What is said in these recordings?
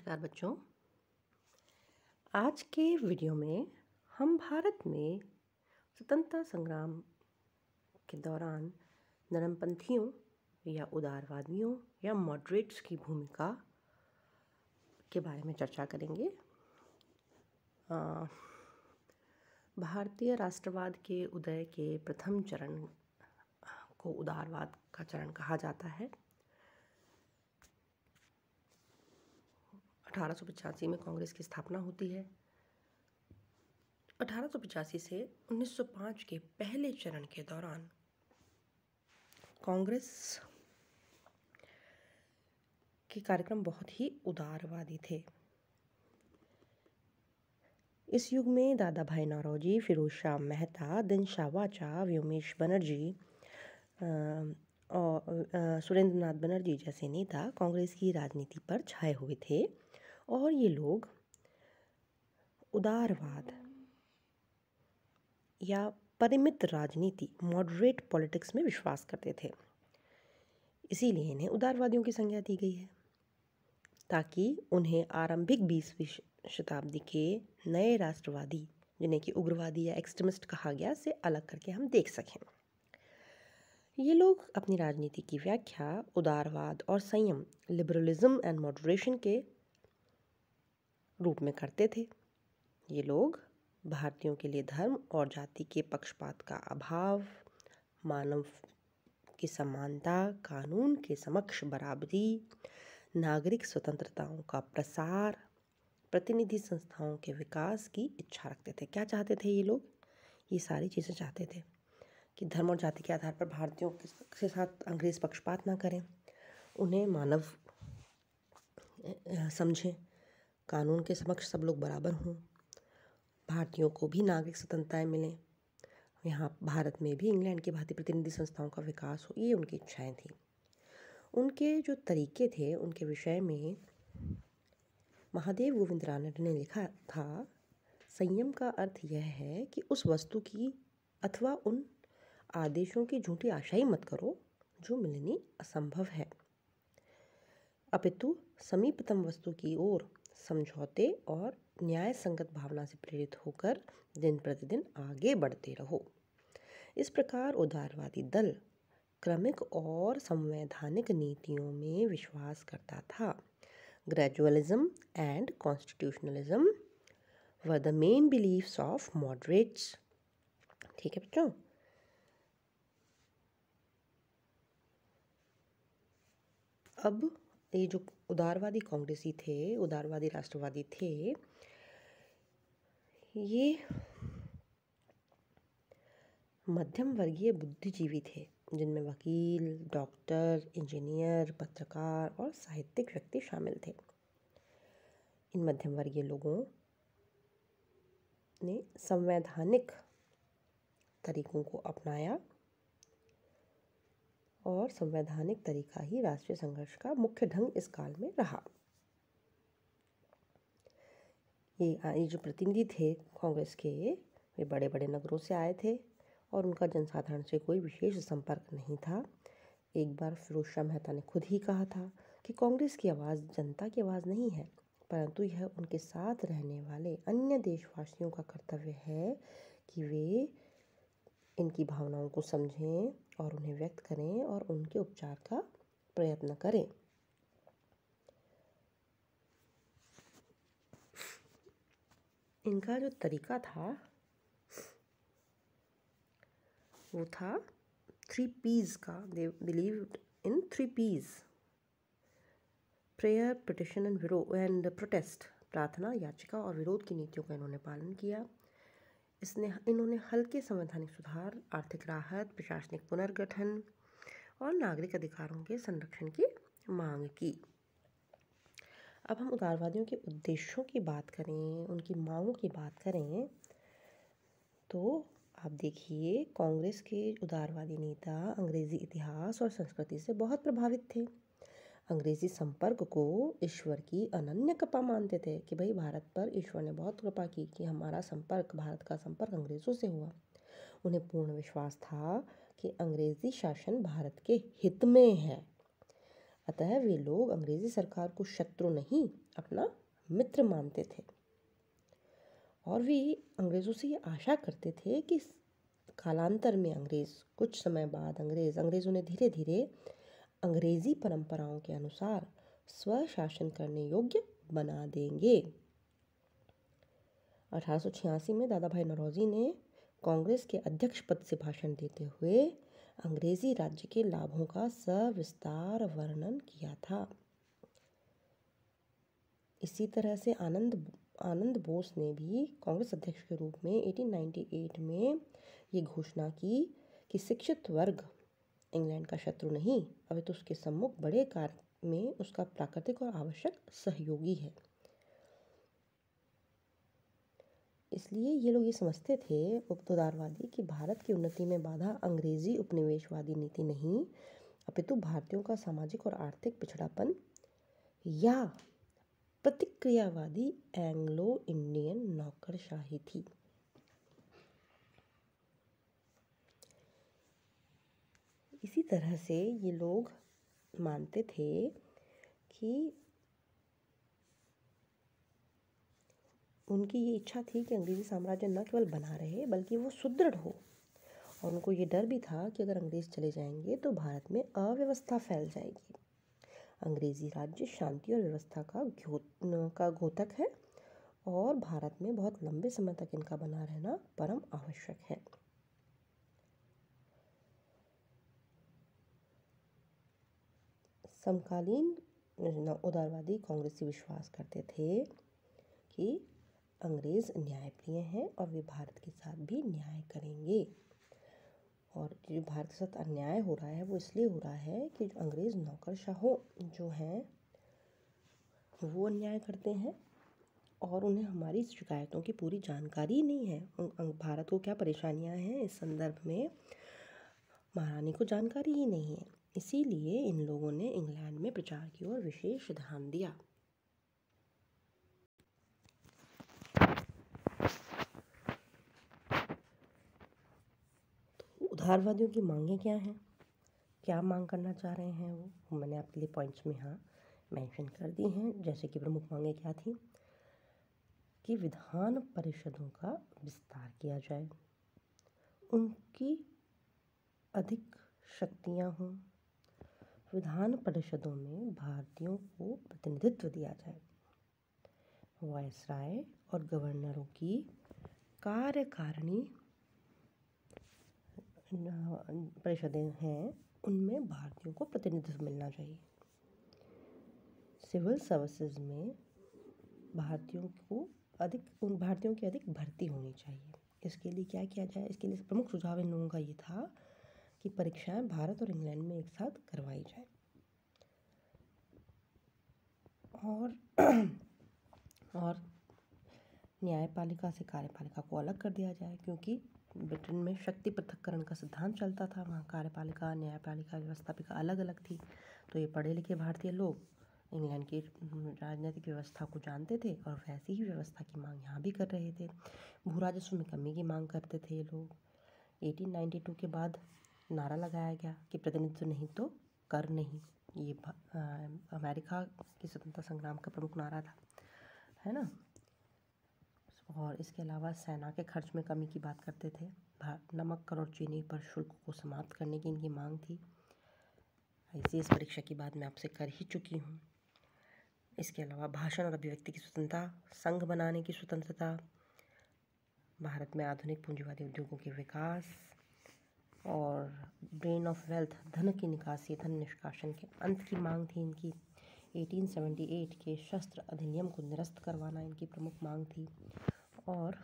नमस्कार बच्चों। आज के वीडियो में हम भारत में स्वतंत्रता संग्राम के दौरान नरमपंथियों या उदारवादियों या मॉडरेट्स की भूमिका के बारे में चर्चा करेंगे। भारतीय राष्ट्रवाद के उदय के प्रथम चरण को उदारवाद का चरण कहा जाता है। 1885 में कांग्रेस की स्थापना होती है। 1885 से 1905 के पहले चरण के दौरान कांग्रेस के कार्यक्रम बहुत ही उदारवादी थे। इस युग में दादा भाई नौरोजी, फिरोज शाह मेहता, दिनशा वाचा, व्योमेश बनर्जी और सुरेंद्रनाथ बनर्जी जैसे नेता कांग्रेस की राजनीति पर छाए हुए थे और ये लोग उदारवाद या परिमित राजनीति मॉडरेट पॉलिटिक्स में विश्वास करते थे। इसीलिए इन्हें उदारवादियों की संज्ञा दी गई है ताकि उन्हें आरंभिक 20वीं शताब्दी के नए राष्ट्रवादी, जिन्हें कि उग्रवादी या एक्सट्रीमिस्ट कहा गया, से अलग करके हम देख सकें। ये लोग अपनी राजनीति की व्याख्या उदारवाद और संयम, लिबरलिज्म एंड मॉडरेशन के रूप में करते थे। ये लोग भारतीयों के लिए धर्म और जाति के पक्षपात का अभाव, मानव की समानता, कानून के समक्ष बराबरी, नागरिक स्वतंत्रताओं का प्रसार, प्रतिनिधि संस्थाओं के विकास की इच्छा रखते थे। क्या चाहते थे ये लोग? ये सारी चीज़ें चाहते थे कि धर्म और जाति के आधार पर भारतीयों के साथ अंग्रेज पक्षपात ना करें, उन्हें मानव समझें, कानून के समक्ष सब लोग बराबर हों, भारतीयों को भी नागरिक स्वतंत्रताएं मिलें, यहाँ भारत में भी इंग्लैंड की भांति प्रतिनिधि संस्थाओं का विकास हो। ये उनकी इच्छाएं थी। उनके जो तरीके थे, उनके विषय में महादेव गोविंद रानडे ने लिखा था, संयम का अर्थ यह है कि उस वस्तु की अथवा उन आदेशों की झूठी आशा ही मत करो जो मिलनी असंभव है, अपितु समीपतम वस्तु की ओर समझौते और न्याय संगत भावना से प्रेरित होकर दिन प्रतिदिन आगे बढ़ते रहो। इस प्रकार उदारवादी दल क्रमिक और संवैधानिक नीतियों में विश्वास करता था। Gradualism and constitutionalism were the main beliefs of moderates. ठीक है बच्चों। अब ये जो उदारवादी कांग्रेसी थे, उदारवादी राष्ट्रवादी थे, ये मध्यम वर्गीय बुद्धिजीवी थे, जिनमें वकील, डॉक्टर, इंजीनियर, पत्रकार और साहित्यिक व्यक्ति शामिल थे। इन मध्यम वर्गीय लोगों ने संवैधानिक तरीकों को अपनाया और संवैधानिक तरीका ही राष्ट्रीय संघर्ष का मुख्य ढंग इस काल में रहा। ये जो प्रतिनिधि थे कांग्रेस के, वे बड़े बड़े नगरों से आए थे और उनका जनसाधारण से कोई विशेष संपर्क नहीं था। एक बार फिरोज शाह मेहता ने खुद ही कहा था कि कांग्रेस की आवाज़ जनता की आवाज़ नहीं है, परंतु यह उनके साथ रहने वाले अन्य देशवासियों का कर्तव्य है कि वे इनकी भावनाओं को समझें और उन्हें व्यक्त करें और उनके उपचार का प्रयत्न करें। इनका जो तरीका था वो था 3 P's का। They believed in 3 P's: prayer, petition and protest. प्रार्थना, याचिका और विरोध की नीतियों का इन्होंने पालन किया। इन्होंने हल्के संवैधानिक सुधार, आर्थिक राहत, प्रशासनिक पुनर्गठन और नागरिक अधिकारों के संरक्षण की मांग की। अब हम उदारवादियों के उद्देश्यों की बात करें, उनकी मांगों की बात करें, तो आप देखिए कांग्रेस के उदारवादी नेता अंग्रेजी इतिहास और संस्कृति से बहुत प्रभावित थे। अंग्रेजी संपर्क को ईश्वर की अनन्य कृपा मानते थे कि भाई भारत पर ईश्वर ने बहुत कृपा की कि हमारा संपर्क, भारत का संपर्क अंग्रेज़ों से हुआ। उन्हें पूर्ण विश्वास था कि अंग्रेजी शासन भारत के हित में है। अतः वे लोग अंग्रेजी सरकार को शत्रु नहीं अपना मित्र मानते थे और वे अंग्रेज़ों से ये आशा करते थे कि कालांतर में कुछ समय बाद अंग्रेज़ों ने धीरे धीरे अंग्रेज़ी परंपराओं के अनुसार स्वशासन करने योग्य बना देंगे। 1886 में दादा भाई नौरोजी ने कांग्रेस के अध्यक्ष पद से भाषण देते हुए अंग्रेजी राज्य के लाभों का सविस्तार वर्णन किया था। इसी तरह से आनंद बोस ने भी कांग्रेस अध्यक्ष के रूप में 1898 में ये घोषणा की कि शिक्षित वर्ग इंग्लैंड का शत्रु नहीं अपितु उसके सम्मुख बड़े कार्य में उसका प्राकृतिक और आवश्यक सहयोगी है। इसलिए ये लोग ये समझते थे उदारवादी कि भारत की उन्नति में बाधा अंग्रेजी उपनिवेशवादी नीति नहीं अपितु भारतीयों का सामाजिक और आर्थिक पिछड़ापन या प्रतिक्रियावादी एंग्लो इंडियन नौकरशाही थी। इसी तरह से ये लोग मानते थे कि उनकी ये इच्छा थी कि अंग्रेजी साम्राज्य न केवल बना रहे बल्कि वो सुदृढ़ हो और उनको ये डर भी था कि अगर अंग्रेज चले जाएंगे तो भारत में अव्यवस्था फैल जाएगी। अंग्रेजी राज्य शांति और व्यवस्था का घोतक है और भारत में बहुत लंबे समय तक इनका बना रहना परम आवश्यक है। समकालीन उदारवादी कांग्रेसी विश्वास करते थे कि अंग्रेज न्यायप्रिय हैं और वे भारत के साथ भी न्याय करेंगे और जो भारत के साथ अन्याय हो रहा है वो इसलिए हो रहा है कि जो अंग्रेज नौकरशाहों जो हैं वो अन्याय करते हैं और उन्हें हमारी शिकायतों की पूरी जानकारी नहीं है। भारत को क्या परेशानियां हैं इस संदर्भ में महारानी को जानकारी ही नहीं है। इसीलिए इन लोगों ने इंग्लैंड में प्रचार की ओर विशेष ध्यान दिया। तो उदारवादियों की मांगें क्या हैं, क्या मांग करना चाह रहे हैं वो मैंने आपके लिए पॉइंट्स में मेंशन कर दी हैं। जैसे कि प्रमुख मांगें क्या थी कि विधान परिषदों का विस्तार किया जाए, उनकी अधिक शक्तियां हों, विधान परिषदों में भारतीयों को प्रतिनिधित्व दिया जाए, वायसराय और गवर्नरों की कार्यकारिणी परिषदें हैं उनमें भारतीयों को प्रतिनिधित्व मिलना चाहिए। सिविल सर्विसेज में भारतीयों की अधिक भर्ती होनी चाहिए। इसके लिए क्या किया जाए, इसके लिए प्रमुख सुझाव इन लोगों का ये था कि परीक्षाएं भारत और इंग्लैंड में एक साथ करवाई जाए और न्यायपालिका से कार्यपालिका को अलग कर दिया जाए, क्योंकि ब्रिटेन में शक्ति पृथक्करण का सिद्धांत चलता था। वहाँ कार्यपालिका न्यायपालिका व्यवस्थापिका अलग अलग थी। तो ये पढ़े लिखे भारतीय लोग इंग्लैंड की राजनीतिक व्यवस्था को जानते थे और वैसी ही व्यवस्था की मांग यहाँ भी कर रहे थे। भू राजस्व में कमी की मांग करते थे ये लोग। 1892 के बाद नारा लगाया गया कि प्रतिनिधित्व नहीं तो कर नहीं। ये अमेरिका की स्वतंत्रता संग्राम का प्रमुख नारा था, है ना। और इसके अलावा सेना के खर्च में कमी की बात करते थे। नमक, कर और चीनी पर शुल्क को समाप्त करने की इनकी मांग थी। ICS परीक्षा की बात मैं आपसे कर ही चुकी हूँ। इसके अलावा भाषण और अभिव्यक्ति की स्वतंत्रता, संघ बनाने की स्वतंत्रता, भारत में आधुनिक पूंजीवादी उद्योगों के विकास और ब्रेन ऑफ वेल्थ, धन की निकासी, धन निष्कासन के अंत की मांग थी इनकी। 1878 के शस्त्र अधिनियम को निरस्त करवाना इनकी प्रमुख मांग थी और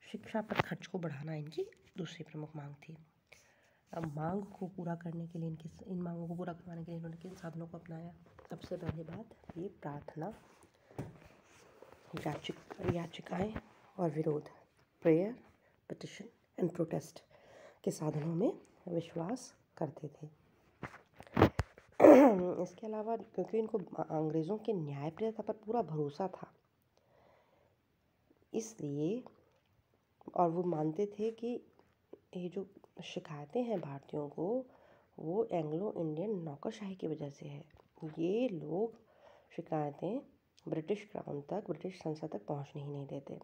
शिक्षा पर खर्च को बढ़ाना इनकी दूसरी प्रमुख मांग थी। अब मांग को पूरा करने के लिए इन मांगों को पूरा करवाने के लिए इन्होंने किन साधनों को अपनाया। सबसे पहली बात, ये प्रार्थना, याचिकाएं और विरोध, प्रेयर, पिटिशन एंड प्रोटेस्ट के साधनों में विश्वास करते थे। इसके अलावा क्योंकि इनको अंग्रेज़ों के न्यायप्रियता पर पूरा भरोसा था, इसलिए और वो मानते थे कि ये जो शिकायतें हैं भारतीयों को वो एंग्लो इंडियन नौकरशाही की वजह से है। ये लोग शिकायतें ब्रिटिश क्राउन तक, ब्रिटिश संसद तक पहुंचने ही नहीं देते।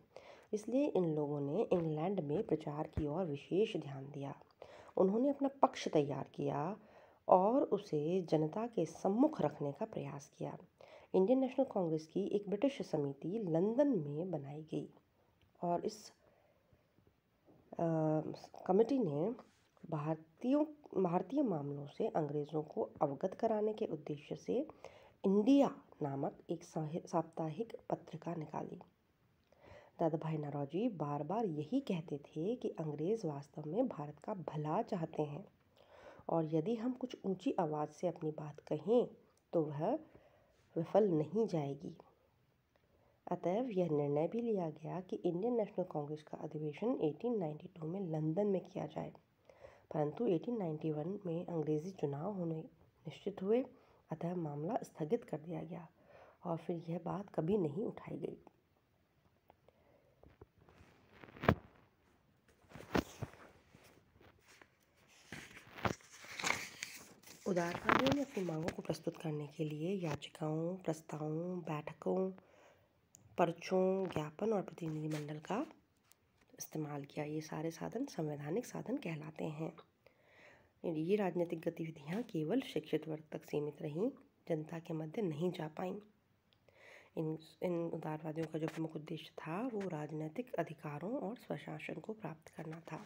इसलिए इन लोगों ने इंग्लैंड में प्रचार की ओर विशेष ध्यान दिया। उन्होंने अपना पक्ष तैयार किया और उसे जनता के सम्मुख रखने का प्रयास किया। इंडियन नेशनल कांग्रेस की एक ब्रिटिश समिति लंदन में बनाई गई और इस कमेटी ने भारतीय मामलों से अंग्रेज़ों को अवगत कराने के उद्देश्य से इंडिया नामक एक साप्ताहिक पत्रिका निकाली। दादा भाई नौरोजी बार बार यही कहते थे कि अंग्रेज़ वास्तव में भारत का भला चाहते हैं और यदि हम कुछ ऊंची आवाज़ से अपनी बात कहें तो वह विफल नहीं जाएगी। अतएव यह निर्णय भी लिया गया कि इंडियन नेशनल कांग्रेस का अधिवेशन 1892 में लंदन में किया जाए, परंतु 1891 में अंग्रेज़ी चुनाव होने निश्चित हुए, अतः मामला स्थगित कर दिया गया और फिर यह बात कभी नहीं उठाई गई। उदारवादियों ने अपनी मांगों को प्रस्तुत करने के लिए याचिकाओं, प्रस्तावों, बैठकों, पर्चों, ज्ञापन और प्रतिनिधिमंडल का इस्तेमाल किया। ये सारे साधन संवैधानिक साधन कहलाते हैं। ये राजनीतिक गतिविधियाँ केवल शिक्षित वर्ग तक सीमित रहीं, जनता के मध्य नहीं जा पाईं। इन उदारवादियों का जो प्रमुख उद्देश्य था वो राजनीतिक अधिकारों और स्वशासन को प्राप्त करना था।